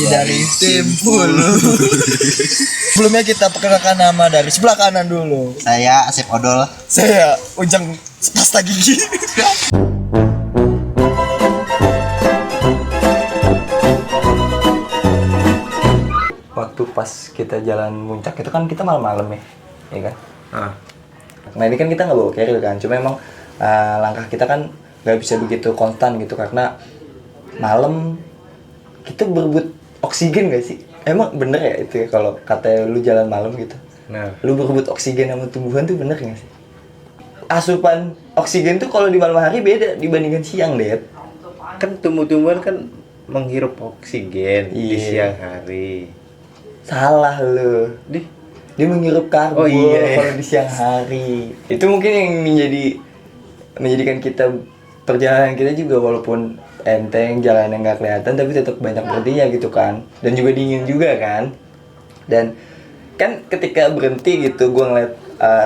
dari tim Hulu. Sebelumnya kita perkenalkan nama dari sebelah kanan dulu. Saya Asep Odol. Saya Ujang Pasta Gigi. Waktu pas kita jalan puncak itu kan kita malam-malam ya kan? Nah ini kan kita nggak bawa carrier kan, cuma emang langkah kita kan nggak bisa begitu konstan gitu karena malam kita berebut oksigen gak sih? Emang bener ya itu ya, kalau kata lu jalan malam gitu? Nah, Lu berebut oksigen sama tumbuhan tuh bener gak sih? Asupan oksigen tuh kalau di malam hari beda dibandingkan siang, Dad. kan tumbuh-tumbuhan kan menghirup oksigen di Iya. siang hari. Salah lu. Dia menghirup karbon Oh, iya. kalau di siang hari. Itu mungkin yang menjadikan kita perjalanan kita juga walaupun enteng, jalan yang nggak kelihatan tapi tetap banyak berhentinya gitu kan. Dan juga dingin juga kan. Dan kan ketika berhenti gitu gue ngeliat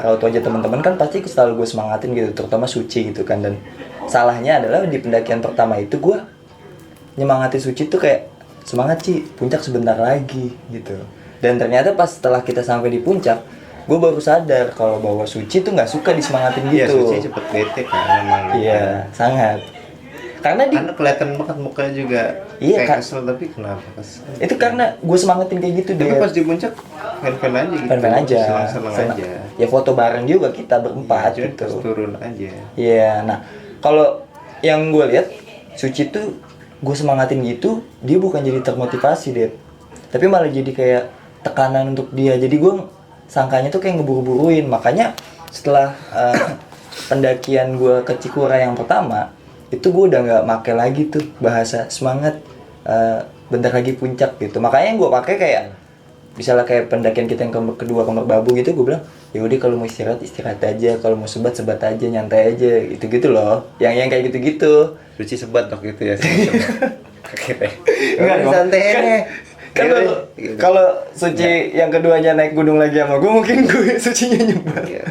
raut wajah teman-teman kan pasti selalu gue semangatin gitu, terutama Suci gitu kan. Dan salahnya adalah di pendakian pertama itu gue nyemangatin Suci tuh kayak semangat Ci, puncak sebentar lagi gitu. Dan ternyata pas setelah kita sampai di puncak, gue baru sadar kalau bahwa Suci tuh nggak suka disemangatin Iya, gitu. Suci cepet bete kan memang. Iya, sangat. Karena Karena kelihatan banget mukanya juga Iya, kayak Kak. kesel, tapi kenapa kesel? itu karena gue semangatin kayak gitu Tapi deh. pas di puncak fan-fan aja gitu. Fan-fan aja. Senang-senang Senang. aja. Ya foto bareng juga kita berempat Cuma gitu. terus turun aja. Iya, nah kalau yang gue lihat Suci tuh gue semangatin gitu, dia bukan jadi termotivasi deh, tapi malah jadi kayak tekanan untuk dia. Jadi gue sangkanya tuh kayak ngeburu-buruin. Makanya setelah pendakian gue ke Cikura yang pertama, itu gue udah nggak make lagi tuh bahasa semangat bentar lagi puncak gitu. Makanya yang gue pakai kayak misalnya kayak pendakian kita yang kedua ke Merbabu gitu, gue bilang ya udah kalau mau istirahat istirahat aja, kalau mau sebat sebat aja, nyantai aja gitu loh, yang kayak gitu Suci sebat dok gitu ya. Kakek. Enggak dong. Santai Kan- aja. kan kalau Suci yang keduanya naik gunung lagi sama gue, mungkin gue Sucinya nyebat. Iya.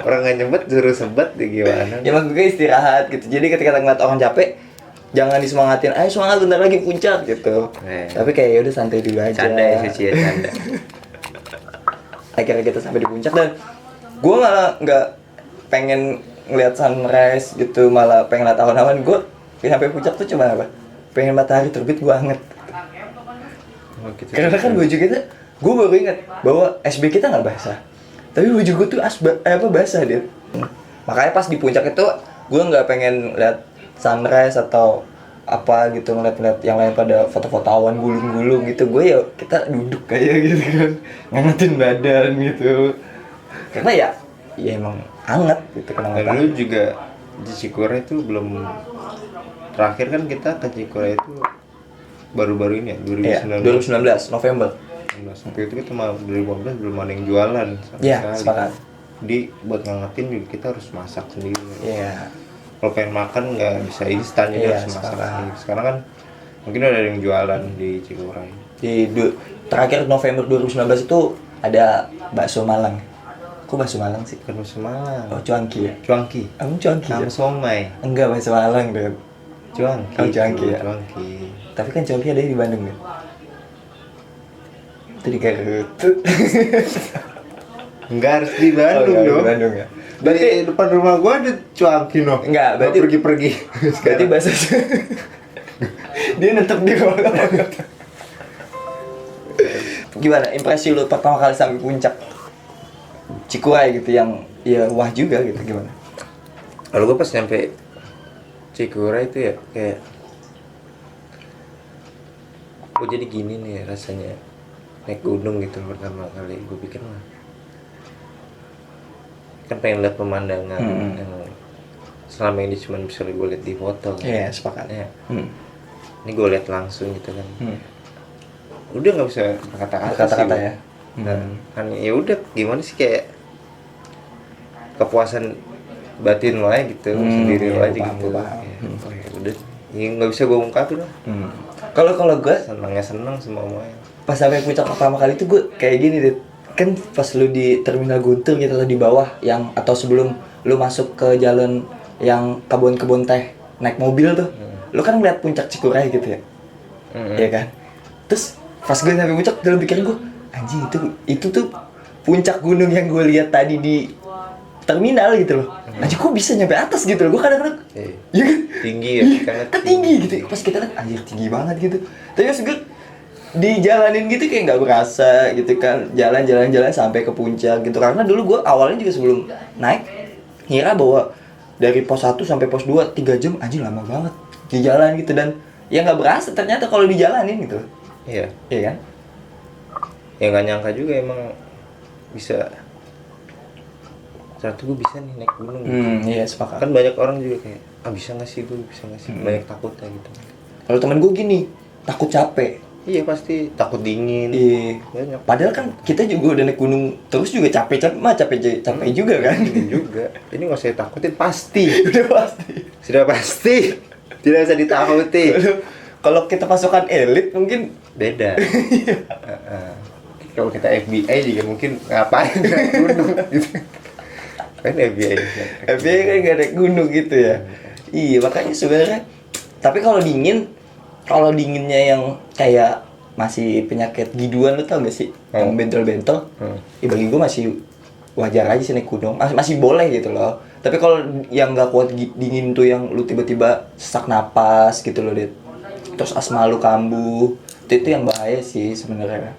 Orang nggak nyebet suruh sebat ya gimana? Ya maksud gue istirahat gitu. Jadi ketika ngeliat orang capek, jangan disemangatin, ayo semangat bentar lagi puncak gitu. Tapi kayak ya udah santai dulu aja. Canda ya Suci ya, canda. Akhirnya kita sampai di puncak dan gue malah nggak pengen ngeliat sunrise gitu, malah pengen liat awan-awan. Gue sampai puncak tuh cuma apa? Pengen matahari terbit, gue anget. Oh, gitu. Karena kan baju kita, gue baru ingat bahwa SB kita nggak basah, tapi baju gue tuh basah dia. Makanya pas di puncak itu gue nggak pengen lihat sunrise atau apa gitu, ngeliat yang lain pada foto-foto awan gulung-gulung gitu. Gue ya kita duduk kayak gitu kan, ngangetin badan gitu. Karena ya emang hangat gitu kena Dan matahari. dulu juga di Cikura itu belum, terakhir kan kita ke Cikura itu baru-baru ini ya, Iya, 2019. 2019 November. Waktu itu kita mah 2015 belum ada yang jualan sama Iya, sekali. sepakat. Di buat ngangetin juga kita harus masak sendiri. Iya. Kalau pengen makan nggak bisa instan, jadi Iya, harus masak sepakat. sendiri. Sekarang kan mungkin udah ada yang jualan di Cikura ini. Terakhir November 2019 itu ada bakso Malang. Kok bakso Malang sih? Bukan bakso Malang. Oh, cuanki ya? Cuangki. Kamu cuanki ya? Sama somai. Enggak, bakso Malang, Dad. Cuangki. Oh, Cuangki ya? Cuangki. Tapi kan cuanki ada di Bandung, Dad. Itu di Garut. Enggak harus di Bandung Oh, enggak, dong. di Bandung ya. Berarti depan rumah gua ada cuangki noh. Enggak, berarti- pergi-pergi. Berarti bakso dia netep di bawah. Gimana impresi lu pertama kali sampai puncak Cikuray gitu, yang ya wah juga gitu, gimana? Kalau gua pas nyampe Cikura itu ya kayak, oh jadi gini nih rasanya naik gunung gitu pertama kali. Gue pikir mah kan pengen lihat pemandangan yang selama ini cuma bisa gue lihat di foto kan. Iya, sepakat. Ya. Hmm. Ini gue lihat langsung gitu kan. Hmm. Udah nggak bisa berkata-kata Berkata-kata sih, ya. Nah, kan ya udah gimana sih, kayak kepuasan batin lo aja gitu, sendiri iya, lo aja gua paham, gitu. gua paham. Ya, oh ya udah, ya nggak bisa gue ungkapin lah. Kalau gue Senangnya senang semuanya. pas sampai puncak pertama kali itu gue kayak gini deh, kan pas lu di terminal Guntur gitu atau di bawah yang, atau sebelum lu masuk ke jalan yang kebun-kebun teh naik mobil tuh, lu kan ngeliat puncak Cikuray gitu ya, ya kan. Terus Pas gue sampai puncak, dalam pikiran gue, anjing itu tuh puncak gunung yang gue lihat tadi di terminal gitu loh. Anjing kok bisa nyampe atas gitu loh. Gue kadang-kadang ya kan? Tinggi ya, Kan tinggi gitu. Pas kita lihat anjir tinggi banget gitu. Tapi pas gue dijalanin gitu kayak nggak berasa gitu kan. Jalan sampai ke puncak gitu. Karena dulu gue awalnya juga sebelum naik ngira bahwa dari pos 1 sampai pos 2 3 jam anjing lama banget di jalan gitu, dan ya nggak berasa ternyata kalau dijalanin gitu. Iya. Iya kan? Ya nggak nyangka juga emang bisa. Ternyata gue bisa nih naik gunung gitu. Iya sepakat. Kan banyak orang juga kayak bisa nggak sih gue, bisa nggak sih, banyak takutnya gitu. Kalau temen gue gini, takut capek. Iya pasti takut dingin. Iya. Banyak. Padahal kan kita juga udah naik gunung terus juga capek juga kan. Ini juga. Ini nggak usah takutin pasti. Udah pasti. Sudah pasti. Tidak usah ditakuti. Kalau kita pasukan elit mungkin Beda. Kalau kita FBI juga mungkin ngapain naik gunung gitu. Kan FBI. FBI kan gak naik gunung gitu ya. Iya makanya sebenarnya. Tapi kalau dinginnya yang kayak masih penyakit giduan, lo tau gak sih? Yang bentol-bentol. Ya bagi gue masih wajar aja sih naik gunung. Masih boleh gitu loh. Tapi kalau yang gak kuat dingin tuh yang lu tiba-tiba sesak napas gitu loh, Dit. Terus asma lu kambuh. Itu yang bahaya sih sebenarnya.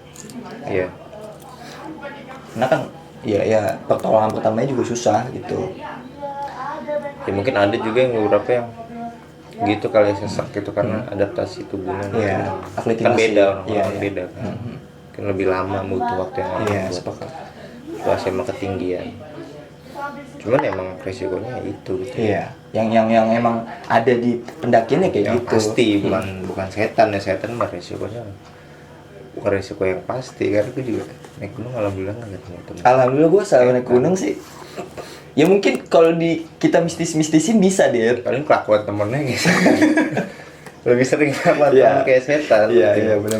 Iya. Karena kan ya pertolongan pertamanya juga susah gitu. Ya mungkin ada juga yang beberapa yang gitu kali sesak gitu karena adaptasi tubuhnya. Iya, Kan aklimatisasi. beda orang Iya. beda kan. Kan lebih lama butuh waktu yang lama Iya, buat sepakat. kelas emang ketinggian. Cuman emang resikonya itu gitu. Iya, yang emang ada di pendakiannya kayak Yang gitu. pasti bukan setan ya, setan mah resikonya bukan resiko yang pasti. Karena gue juga naik gunung alhamdulillah nggak ketemu temen. Alhamdulillah gue selalu naik gunung sih. Ya mungkin kalau di kita mistis-mistisin bisa deh. Paling kelakuan temennya gitu. Lebih sering kelakuan Iya. temen kayak setan. Iya benar.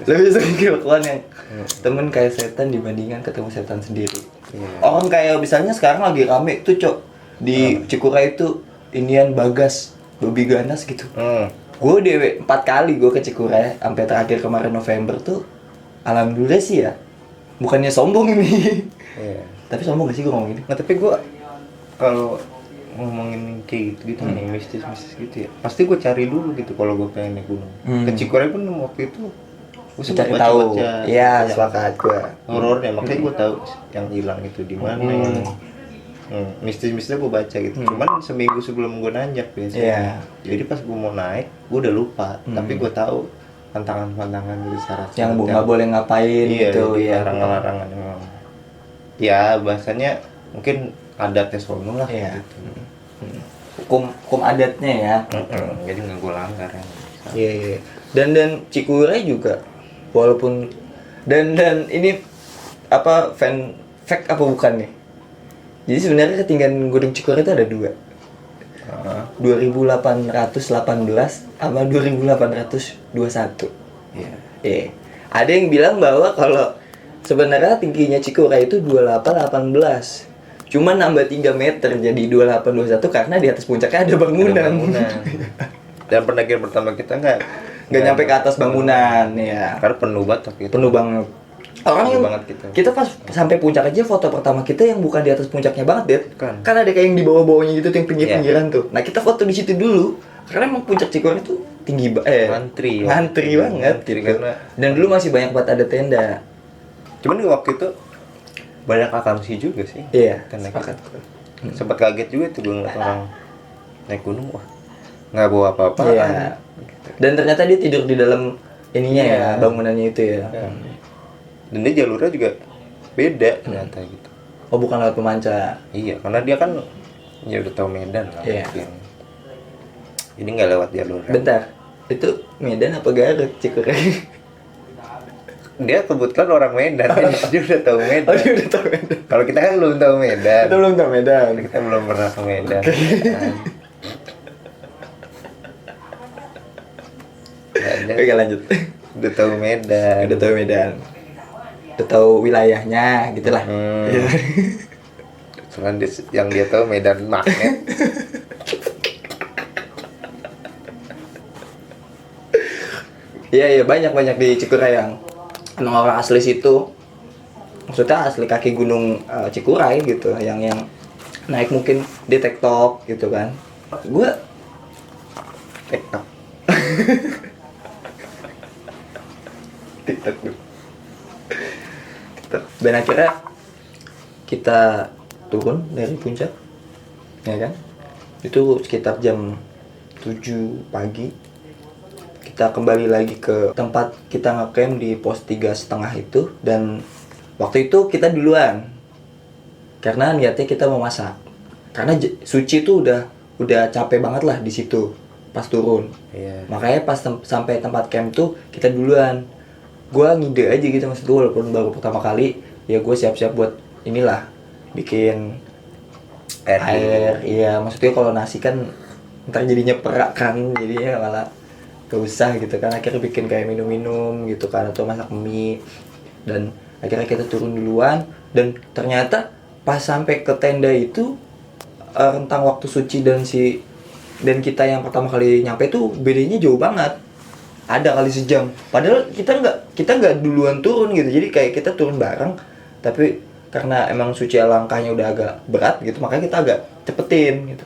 Lebih sering kelakuan yang temen kayak setan dibandingkan ketemu setan sendiri. Iya. Orang kayak misalnya sekarang lagi rame tuh Cok di Cikuray itu inian Bagas, Bobi Ganas gitu. Gue dewe 4 kali gue ke Cikuray sampai terakhir kemarin November tuh. Alhamdulillah sih ya. Bukannya sombong nih. Iya. Tapi sombong gak sih gue ngomong ini? Nah tapi gue kalau ngomongin kayak gitu yang mistis gitu ya, pasti gue cari dulu gitu kalau gue pengen naik gunung. Ke Cikuray pun waktu itu gue sempat Cari tahu. baca-baca Iya, yang sepakat gue. horornya, makanya gue tahu yang hilang itu di mana. Mistis-mistisnya gue baca gitu. Cuman seminggu sebelum gue nanjak biasanya. Iya. Jadi pas gue mau naik, gue udah lupa. Tapi gue tahu pantangan-pantangan gitu syarat. Yang nggak boleh ngapain Iya, gitu ya. larangan-larangan emang. Ya bahasanya mungkin adatnya sono lah. Iya. Gitu. Hukum adatnya ya. Jadi nggak gue langgar ya. Iya. Dan Cikuray juga walaupun dan ini apa fact apa bukan nih? Jadi sebenarnya ketinggian Gunung Cikuray itu ada 2. 2818 sama 2821. Iya. Ada yang bilang bahwa kalau sebenarnya tingginya Cikuray itu 2818. Cuma nambah 3 meter jadi 2821 karena di atas puncaknya ada bangunan. Dan pendaki pertama kita nggak Nyampe ke atas bangunan ya. karena penuh banget gitu. Penuh banget. Orang Penuh yang banget kita. kita pas sampai puncak aja foto pertama kita yang bukan di atas puncaknya banget, Det. Bukan. Kan ada kayak yang di bawah-bawahnya gitu tuh yang pinggir-pinggiran tuh. Nah, kita foto di situ dulu karena emang puncak Cikuray itu tinggi Ngantri ya. ngantri banget Ngantri gitu. karena Dan dulu masih banyak banget ada tenda. cuman waktu itu banyak akamsi juga sih. Iya, Kita naik. sepakat. Sempat kaget juga tuh gue ngeliat orang naik gunung, wah nggak bawa apa-apa. Iya. Dan ternyata dia tidur di dalam ininya Iya. ya, bangunannya itu ya. Dan dia jalurnya juga beda ternyata gitu. Oh, bukan lewat pemancar. Iya, karena dia kan ya udah tahu Medan lah Iya. mungkin. Jadi nggak lewat jalur. Bentar. Itu Medan apa Garut Cikuray? Dia kebetulan orang Medan, dia udah tahu Medan. Oh, dia udah tahu Medan. Kalau kita kan belum tahu Medan. Kita belum tahu Medan. Kita belum pernah ke Medan. Nah, Oke, lanjut. udah tahu Medan. Udah tahu Medan. Udah tahu wilayahnya gitulah. Iya. Cuman yang dia tahu Medan magnet. Iya banyak di Cikuray yang emang orang asli situ. Maksudnya asli kaki gunung Cikuray gitu, yang naik mungkin di TikTok gitu kan. Gue TikTok. TikTok. dan akhirnya kita turun dari puncak, ya kan? Itu sekitar jam 7 pagi. Kita kembali lagi ke tempat kita ngecamp di pos 3,5 itu, dan waktu itu kita duluan karena niatnya kita mau masak. Karena Suci tuh udah capek banget lah di situ pas turun. Iya. Makanya pas sampai tempat camp tuh kita duluan. Gua ngide aja gitu, maksud gue walaupun baru pertama kali, ya gue siap-siap buat inilah bikin air. Iya, maksudnya kalau nasi kan ntar jadinya perak kan, jadinya malah gak usah gitu kan. Akhirnya bikin kayak minum-minum gitu kan, atau masak mie. Dan akhirnya kita turun duluan, dan ternyata pas sampai ke tenda itu rentang waktu Suci dan kita yang pertama kali nyampe tuh bedanya jauh banget. Ada kali sejam. Padahal kita nggak duluan turun gitu. Jadi kayak kita turun bareng, tapi karena emang Suci langkahnya udah agak berat gitu, makanya kita agak cepetin gitu.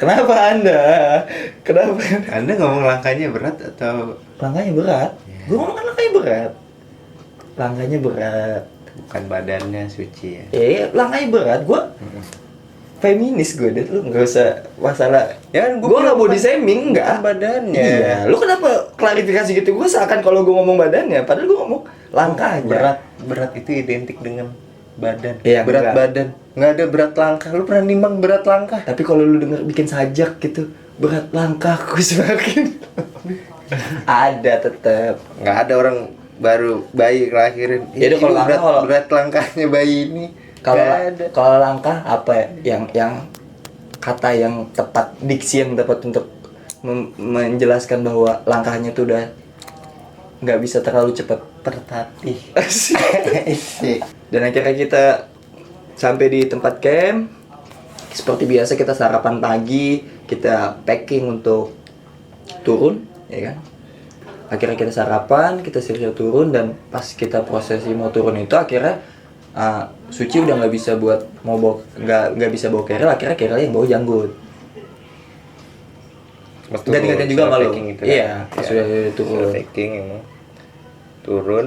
Kenapa Anda? Kenapa? Anda ngomong langkahnya berat atau Langkahnya berat. Gue ngomong kan langkahnya berat. Langkahnya berat. bukan badannya Suci ya? Iya, langkahnya berat. Gue feminis gue deh, lu nggak usah masalah. Ya, Gue nggak body shaming, nggak. badannya. Iya, lu kenapa klarifikasi gitu? Gue seakan kalau gue ngomong badannya, padahal gue ngomong langkahnya. Berat itu identik dengan badan. Iya, berat enggak. badan. Nggak ada berat langkah. Lu pernah nimbang berat langkah? Tapi kalau lu denger bikin sajak gitu, berat langkahku semakin ada tetap. Nggak ada orang baru bayi kelahirin. Ya udah, kalau Ibu, langkah, berat langkahnya bayi ini. Kalau Nggak ada. kalau langkah apa ya? Yang kata yang tepat, diksi yang tepat untuk menjelaskan bahwa langkahnya tuh udah nggak bisa terlalu cepat. Tertatih. Dan akhirnya kita sampai di tempat camp. Seperti biasa kita sarapan pagi, kita packing untuk turun, ya kan? Akhirnya kita sarapan, kita siap-siap turun, dan pas kita prosesi mau turun itu akhirnya Suci udah nggak bisa nggak bisa bawa keril, akhirnya keril yang bawa Janggut. Dan ingatnya juga malu. Iya, sudah turun. Packing emang. Turun.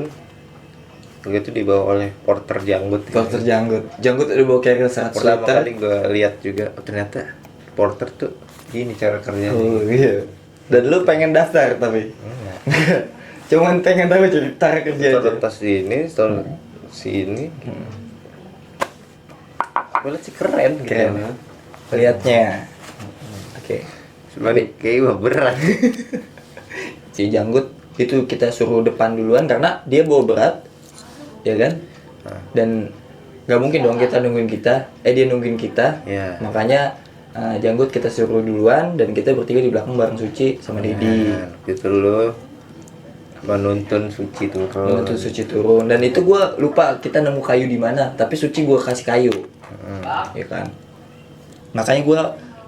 Begitu dibawa oleh porter Janggut. Porter Janggut udah bawa keril 100 Pertama liter. kali gue lihat juga, oh, ternyata porter tuh gini cara kerjanya. Oh iya. Dan lu pengen daftar tapi? Cuman pengen tahu cara kerja aja. Taruh tas ini, taruh sini. Boleh sih keren. Keren. Lihatnya. Oke. Sebenarnya kayak berat. Si Janggut itu kita suruh depan duluan karena dia bawa berat, ya kan? Dan nggak mungkin dong kita nungguin dia nungguin kita. Iya. Makanya Janggut kita suruh duluan, dan kita bertiga di belakang bareng Suci sama Dedi. Gitu loh. Menuntun Suci turun. Itu Suci turun, dan itu gue lupa kita nemu kayu di mana, tapi Suci gue kasih kayu, ya kan. Makanya gue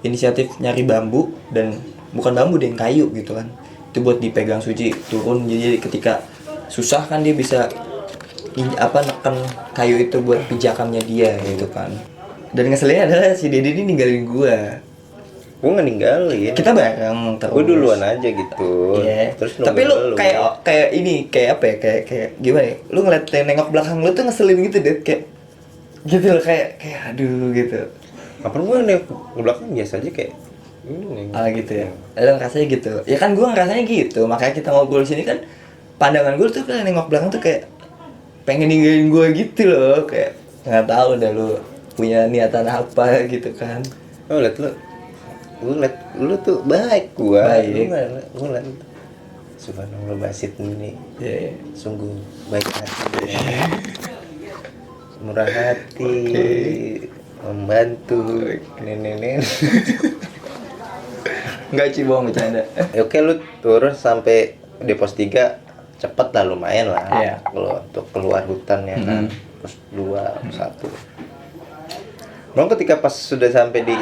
inisiatif nyari bambu, dan bukan bambu deh, kayu gitu kan. Itu buat dipegang Suci turun, jadi ketika susah kan dia bisa neken kayu itu buat pijakannya dia gitu kan. Dan ngeselinnya adalah si Dedi ini ninggalin gue. Gue nggak ninggalin. Kita bareng terus. Gue duluan aja gitu. Iya. Terus Tapi lu nunggu kayak ini, kayak apa ya? Kayak gimana ya? Lu ngeliat nengok belakang lu tuh ngeselin gitu deh, kayak gitu loh, kayak aduh gitu. Apa gue nengok ke belakang biasa aja kayak ini. Gitu ya. Lu ngerasanya gitu. Ya kan gua ngerasanya gitu. Makanya kita ngobrol sini kan pandangan gue tuh kan nengok belakang tuh kayak pengen ninggalin gue gitu loh, kayak nggak tahu dah lu punya niatan apa gitu kan. Oh, liat lu tuh baik gua. Baik. Gue liat subhanallah basit ini. Iya. Sungguh baik hati. Murah hati. Membantu. Nenek. Enggak sih, bohong, bercanda. Oke, lu turun sampai di pos 3 cepet lah, lumayan lah. Iya. Kalau untuk keluar hutan ya kan. Pos 2, 1. Bang, ketika pas sudah sampai di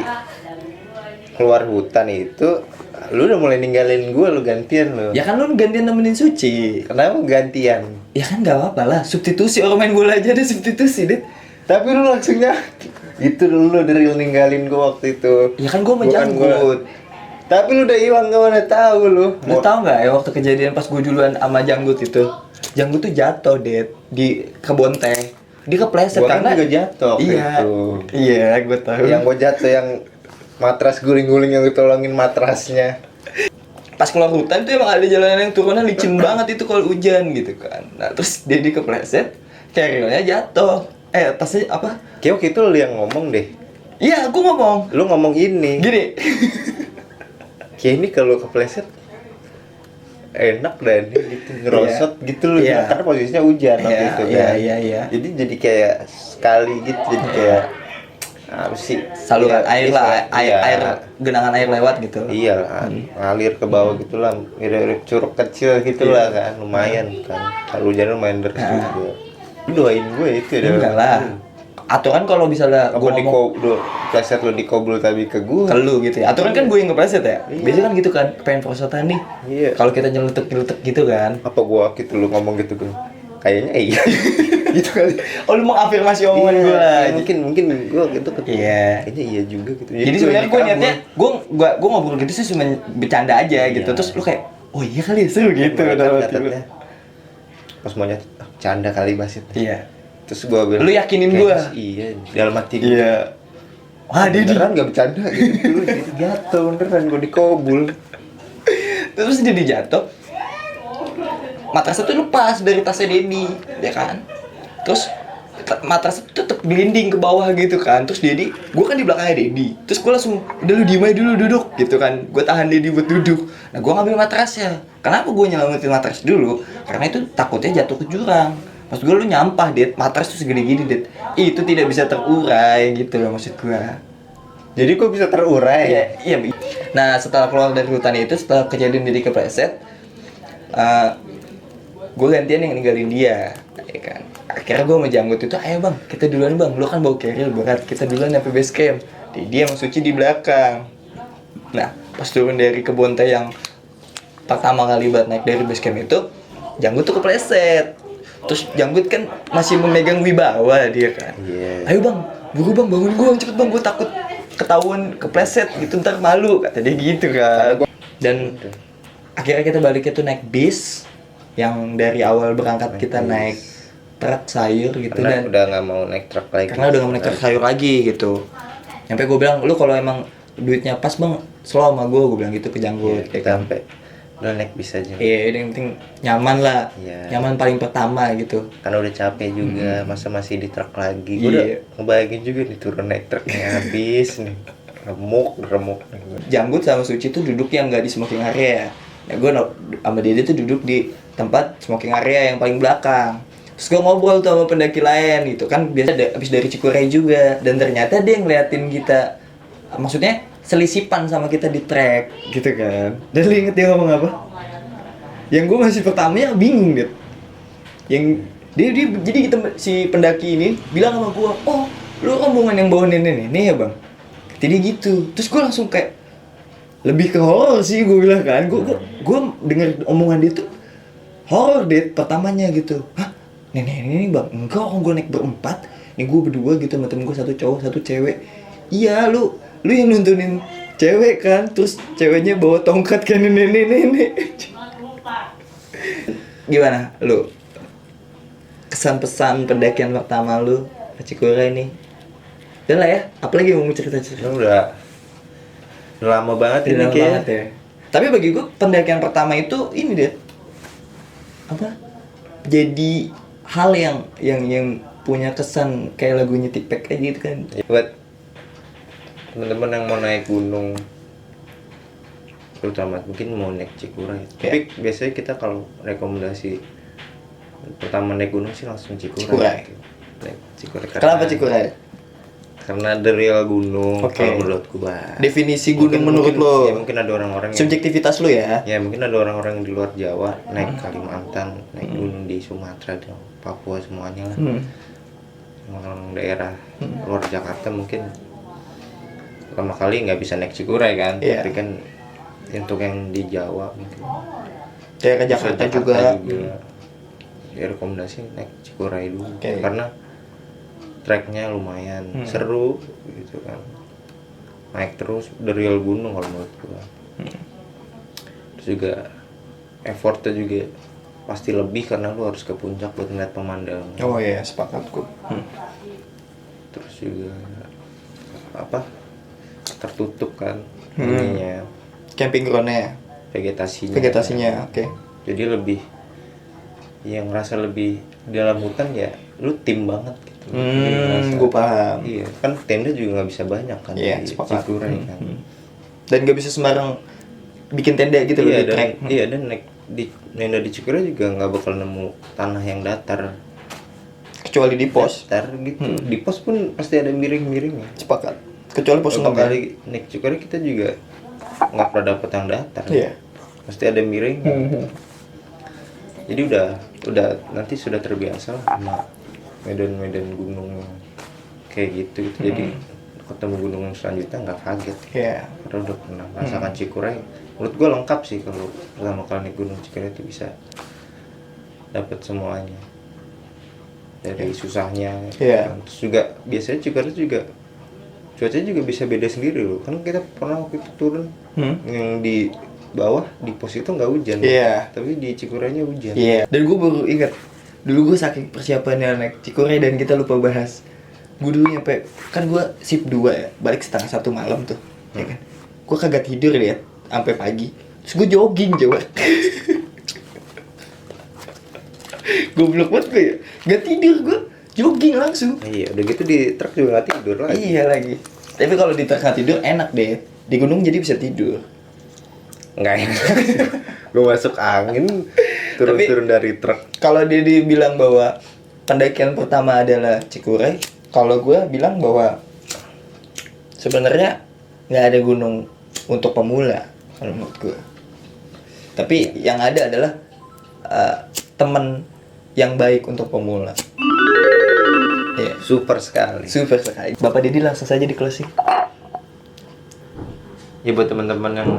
keluar hutan itu lu udah mulai ninggalin gue, lu gantian lu. Ya kan lu gantian nemenin Suci. Kenapa gantian? Ya kan gak apa-apa lah, substitusi, orang main bola aja ada substitusi, Dit. Tapi lu langsungnya itu dulu dari ninggalin gue waktu itu. Ya kan gue Bukan menjanggut. Tapi lu udah hilang, gak mana tahu lu. Lu tau gak ya waktu kejadian pas gue duluan sama Janggut itu? Janggut tuh jatuh, Dit, di kebun teh. Dia kepleset Gua kan karena juga jatuh waktu iya, itu. iya, gue tahu. Yang gue jatuh yang matras guling-guling yang ditolongin matrasnya. Pas keluar hutan tuh emang ada jalanan yang turunnya licin banget itu kalau hujan gitu kan. Nah terus dia kepleset, carrier-nya jatuh. Tasnya apa? Kayak waktu itu lu yang ngomong deh. Iya, gue ngomong. Lu ngomong ini. Gini. Kayak ini kalau kepleset enak dan gitu ngerosot gitu loh. Iya. Karena posisinya hujan waktu Iya, itu iya, kan. iya. Jadi kayak sekali gitu, jadi kayak apa sih? Saluran Iya, air lah, iya. air genangan air lewat gitu. Iya lah, ngalir ke bawah gitulah, mirip curug kecil gitulah kan, lumayan kan. Kalau hujan lumayan deras juga. Lu doain gue itu ya. Enggak lah. Aturan kalau misalnya Apa gue ngomong pleset lu dikobul tapi ke gue. ke lu gitu ya. Aturan kan gue yang ngepleset ya. Biasanya kan gitu kan, pengen prosotan nih. Iya. Kalau kita nyelutek gitu kan. Apa gua gitu lu ngomong gitu gue? Kayaknya iya. Gitu kali. Oh lu mengafirmasi omongan Iya, gue. mungkin gua gitu Iya. kayaknya iya juga gitu. Jadi gua sebenarnya gue kabur. niatnya gue ngobrol gitu sih cuma bercanda aja gitu. Terus lu kayak, oh iya kali ya, seru gitu. Gua dalam hati catatnya. Pas mau nyatet, canda kali basit. Iya. Terus gua bilang, Lu yakinin kayaknya gua? sih Iya, dalam hati gua. Iya. Wah dia Beneran gak bercanda gitu. Lu jadi jatuh beneran gua dikobul. Terus dia jatuh. Matrasnya tuh lepas dari tasnya Dedi, ya kan? Terus matrasnya tuh tetep gelinding ke bawah gitu kan. Terus Dedi, gue kan di belakangnya Dedi. Terus gue langsung, udah lu diem aja dulu duduk gitu kan. Gue tahan Dedi buat duduk. Nah gue ngambil matrasnya. Kenapa gue nyelamatin matras dulu? Karena itu takutnya jatuh ke jurang. Maksud gue lu nyampah, Det. Matras tuh segede gini, Det. Itu tidak bisa terurai gitu loh maksud gue. Jadi kok bisa terurai? Iya, iya. Nah, setelah keluar dari hutan itu, setelah kejadian Dedi kepleset, gue gantian yang ninggalin dia, ya kan. Akhirnya gue sama Janggut itu, ayo bang, kita duluan bang, lu kan bawa carrier berat, kita duluan sampai base camp. Dia sama Suci di belakang. Nah, pas turun dari kebun teh yang pertama kali buat naik dari base camp itu, Janggut tuh kepleset. Terus Janggut kan masih memegang wibawa dia kan. Iya. Ayo bang, buru bang, bangun gue, cepet bang, gue takut ketahuan kepleset gitu, ntar malu, kata dia gitu kan. Dan akhirnya kita baliknya tuh naik bis yang dari awal berangkat kita naik truk sayur gitu. Karena dan udah nggak mau naik truk lagi. karena udah nggak mau naik truk sayur lagi gitu. Sampai gue bilang, lu kalau emang duitnya pas bang, slow sama gue bilang gitu ke Janggut. Iya, Ya kan? sampai udah naik bis aja. Iya, yang penting nyaman lah. Iya. Nyaman paling pertama gitu. Karena udah capek juga, masa masih di truk lagi. Iya. Gue udah ngebayangin juga nih turun naik truknya habis nih. Remuk nih. Janggut sama Suci tuh duduk yang nggak di smoking area. Nah, gue sama Dede tuh duduk di tempat smoking area yang paling belakang. Terus gue ngobrol tuh sama pendaki lain gitu kan, biasa abis dari Cikuray juga. Dan ternyata dia ngeliatin kita, maksudnya selisipan sama kita di trek gitu kan. Dan lu inget dia ngomong apa? Yang gue masih pertamanya bingung deh. Yang dia jadi si pendaki ini bilang sama gue, oh lu rombongan yang bawa nenek ya bang. Jadi gitu. Terus gue langsung kayak lebih ke horor sih, gue bilang kan. Gue denger omongan dia tuh horor deh pertamanya gitu. Hah? Nenek ini bang? Enggak, orang gue naik berempat. Ini gue berdua gitu sama temen gue, satu cowok, satu cewek. Iya, lu yang nuntunin cewek kan. Terus ceweknya bawa tongkat kan nenek. Gimana lu? Kesan-pesan pendakian pertama lu ke Cikuray nih? Udah lah ya, apalagi mau cerita-cerita? Udah lama banget ini Lama kayaknya. banget ya. Tapi bagi gue pendakian pertama itu ini deh. Apa? Jadi hal yang punya kesan kayak lagunya Tipek aja gitu kan. Buat teman-teman yang mau naik gunung, terutama mungkin mau naik Cikuray. Tapi biasanya kita kalau rekomendasi pertama naik gunung sih langsung Cikuray. Naik Cikuray. Kenapa Cikuray? Karena the real gunung. Oke. Kalau menurutku bah. Definisi gunung menurut lo? Ya mungkin ada orang-orang yang Subjektivitas lu ya? ya mungkin ada orang-orang yang di luar Jawa naik Kalimantan, naik gunung di Sumatera dan Papua semuanya lah. Orang daerah luar Jakarta mungkin pertama kali nggak bisa naik Cikuray kan, Iya. tapi kan untuk yang di Jawa gitu, Kayak ke Jakarta juga. ya rekomendasi naik Cikuray dulu. Oke. Karena treknya lumayan seru gitu kan, naik terus dari real gunung kalau menurut gua. Terus juga effortnya juga pasti lebih karena lu harus ke puncak buat ngeliat pemandangan. Oh iya, sepakat gue. Terus juga apa, tertutup kan ininya, Camping groundnya, vegetasinya. oke. Jadi lebih yang ngerasa lebih di dalam hutan ya lu tim banget gitu. Jadi ngerasa, Gue paham. iya kan tenda juga nggak bisa banyak kan Iya, di sepakat. Cikuray kan. Dan gak bisa sembarang bikin tenda gitu loh Iya di dan trek. iya dan naik di tenda di Cikuray juga nggak bakal nemu tanah yang datar. Kecuali di pos. Datar gitu. Di pos pun pasti ada miring-miringnya. Sepakat. Kecuali pos Beberapa 6 kali naik Cikuray kita juga nggak pernah dapet yang datar. Iya. Pasti ada miringnya. Jadi udah nanti sudah terbiasa lah sama medan-medan gunung kayak gitu. Jadi ketemu gunung selanjutnya nggak kaget. Iya. Karena udah pernah merasakan Cikuray. Menurut gue lengkap sih kalau pertama kali naik gunung Cikuray itu bisa dapat semuanya. Dari susahnya. Iya. Terus juga biasanya Cikuray juga cuacanya juga bisa beda sendiri loh. Kan kita pernah waktu itu turun yang di bawah di pos itu nggak hujan. Iya. Tapi di Cikuraynya hujan. Iya. Dan gue baru ingat, dulu gue saking persiapannya naik Cikuray dan kita lupa bahas. Gue dulu nyampe, kan gue shift 2 ya, balik setengah 1 malam tuh, ya kan. Gue kagak tidur liat sampai pagi. Terus gue jogging coba. Goblok banget gue ya. Gak tidur gue, jogging langsung. Iya, udah gitu di truk juga nggak tidur lagi. Iya lagi. Tapi kalau di truk nggak tidur enak deh. Di gunung jadi bisa tidur. Nggak enak. Gue masuk angin, turun dari truk. Kalau dia dibilang bahwa pendakian pertama adalah Cikuray, kalau gue bilang bahwa sebenarnya nggak ada gunung untuk pemula kalau menurut gue. Tapi yang ada adalah teman yang baik untuk pemula. Iya, Super sekali. super sekali. Bapak Didi langsung saja di closing. Ya buat teman-teman yang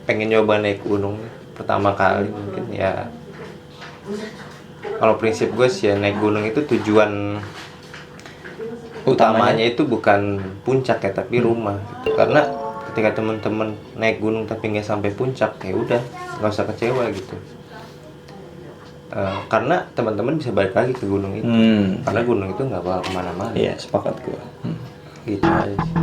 pengen nyoba naik gunung pertama kali mungkin ya, kalau prinsip gue sih ya, naik gunung itu tujuan utamanya itu bukan puncak ya, tapi rumah gitu. Karena ketika teman-teman naik gunung tapi nggak sampai puncak, ya udah nggak usah kecewa gitu. Karena teman-teman bisa balik lagi ke gunung itu. Karena gunung itu nggak bakal kemana-mana. Iya, sepakat gue. Gitu aja sih.